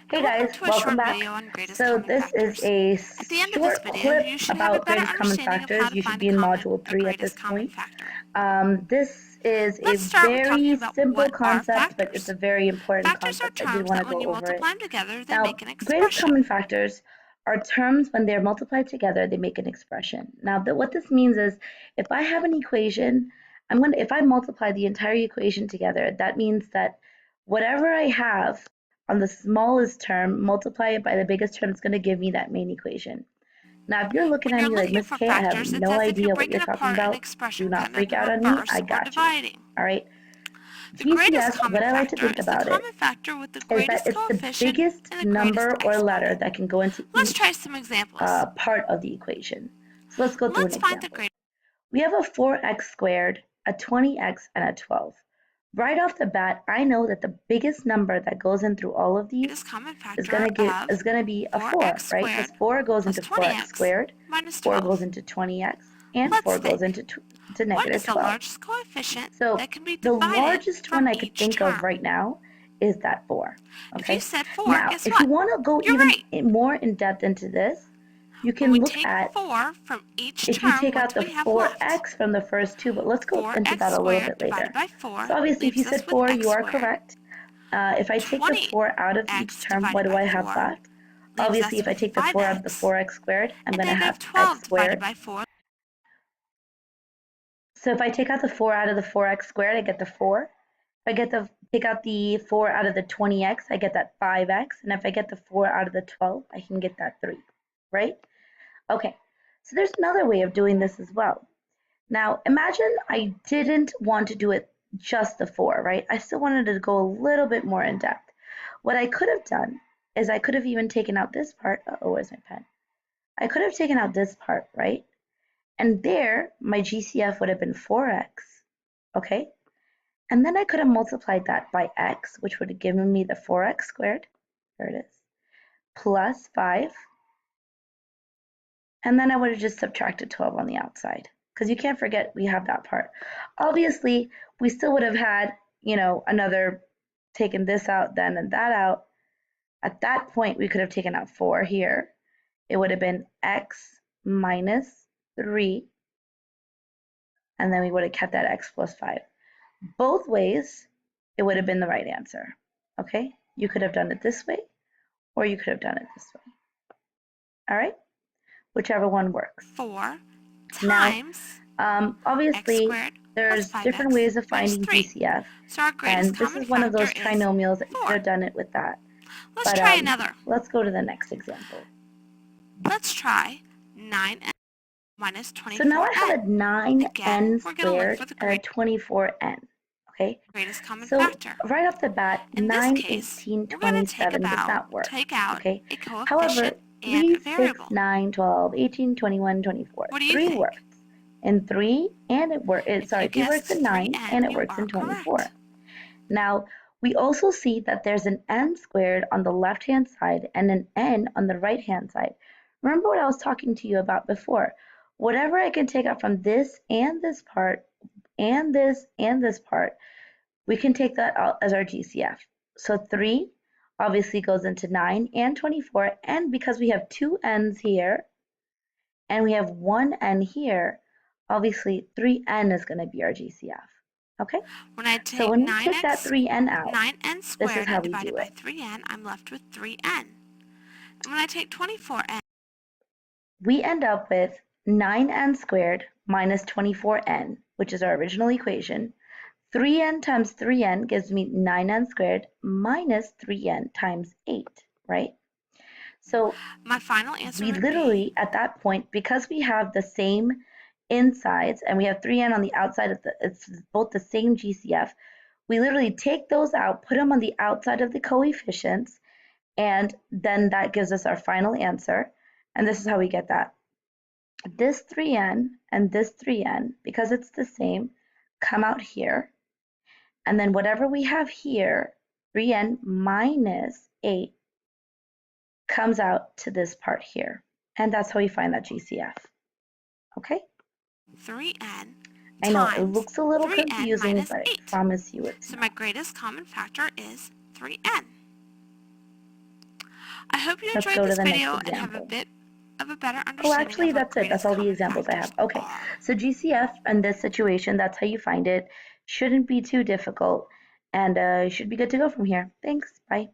Hey Welcome guys, to a welcome short back. video on greatest So common this is factors. a At the end of this short video, clip you should have a about better greatest common understanding of how factors. to You should find be in module a 3 at greatest this common point. factor. This is a Let's start with talking very about simple what are concept, but it's factors. a very important Factors are concept. I did terms want to that when go you over it. multiply them together, they Now, make an greatest expression. common factors are terms when they're multiplied together, they make an expression. Now, what this means is if I have an equation, if I multiply the entire equation together, that means that whatever I have on the smallest term, multiply it by the biggest term, it's going to give me that main equation. Now, if you're looking When at you're me like, looking Miss for K, I have factors, it's no as if you're idea what you're breaking talking apart an about, do expression, not kind of freak in out on me. reverse I or got you. dividing. All right. The greatest GCF, common what I like to factor think is the about it common factor with the is that greatest it's the coefficient biggest and the greatest number or letter exponent. that can go into Let's try each some examples. part of the equation. So let's go through an Let's find the example. greatest. We have a 4x squared, a 20x, and a 12. Right off the bat, I know that the biggest number that goes in through all of these Common is factor going of to be a 4, 4x right? Because squared 4 goes plus into 4x 20x squared, minus 4 goes 12. into 20x, and Let's 4 goes think. into to What negative is the 12. largest coefficient So that can be the divided largest one from I could each think of term? right now is that 4. If you Okay. said 4, Now, guess if you what? want to go You're even right. more in depth into this, you When can we look take at 4 from each if you term, take what out do the we have left? 4x from the first two, but let's go into 4x that a little squared bit divided later. by 4 So obviously, if you leaves us said with 4, x you are squared. correct. If I take the 4 out of each 20x term, what divided do by I have 4 left? leaves Obviously, us if I with take the 4 out of the 5x. 4x squared, I'm And going to have negative x 12 divided squared. by 4. So if I take out the 4 out of the 4x squared, I get the 4. If I take out the 4 out of the 20x, I get that 5x. And if I get the 4 out of the 12, I can get that 3, right? Okay, so there's another way of doing this as well. Now, imagine I didn't want to do it just the 4, right? I still wanted to go a little bit more in depth. What I could have done is I could have even taken out this part. Oh, where's my pen? I could have taken out this part, right? And there, my GCF would have been 4x, okay? And then I could have multiplied that by x, which would have given me the 4x squared, there it is, plus 5. And then I would have just subtracted 12 on the outside, because you can't forget we have that part. Obviously, we still would have had, another taken this out then and that out. At that point, we could have taken out 4 here. It would have been x minus 3, and then we would have kept that x plus 5. Both ways, it would have been the right answer. Okay? You could have done it this way, or you could have done it this way. All right? Whichever one works. 4 times obviously, there's different ways of finding GCF, so our greatest and this common is one of those factor is trinomials that you 4. could have done it with that. Let's But try another. let's go to the next example. Let's try 9n minus 24n. So now I have a 9n Again, we're going to look squared for the and a 24n. Okay, greatest common so factor. right off the bat, In this 9, case, 18, we're going to 27 does not work. take out Okay, a coefficient however, and 3, a 6, variable. 9, 12, 18, 21, 24. What do you 3 think? works in 3, and it works. If you 3 works guessed in 9, 3n, and it you works are in 24. correct. Now, we also see that there's an n squared on the left-hand side and an n on the right-hand side. Remember what I was talking to you about before. Whatever I can take out from this and this part, and this part, we can take that out as our GCF. So 3 obviously goes into 9 and 24, and because we have two n's here, and we have one n here, obviously 3n is going to be our GCF. Okay? So when we take that 3n out, 9n this squared is how we divided do by it. 3n, I'm left with 3n. And when I take 24n, We end up with 9n squared minus 24n, which is our original equation. 3n times 3n gives me 9n squared minus 3n times 8, right? So my final answer we would literally, be, at that point, because we have the same insides and we have 3n on the outside of it's both the same GCF, we literally take those out, put them on the outside of the coefficients, and then that gives us our final answer. And this is how we get that. This 3n and this 3n, because it's the same, come out here. And then whatever we have here, 3n minus 8, comes out to this part here. And that's how we find that GCF. Okay? 3n I know it looks a little confusing, but I promise you it's so not. my greatest common factor is 3n. I hope you Let's enjoyed go to this the next video and have a example. bit of a better Oh, understanding actually, of what that's it. That's greatest all the common examples I have. factors Okay, are. so GCF in this situation, that's how you find it. Shouldn't be too difficult, and you should be good to go from here. Thanks. Bye.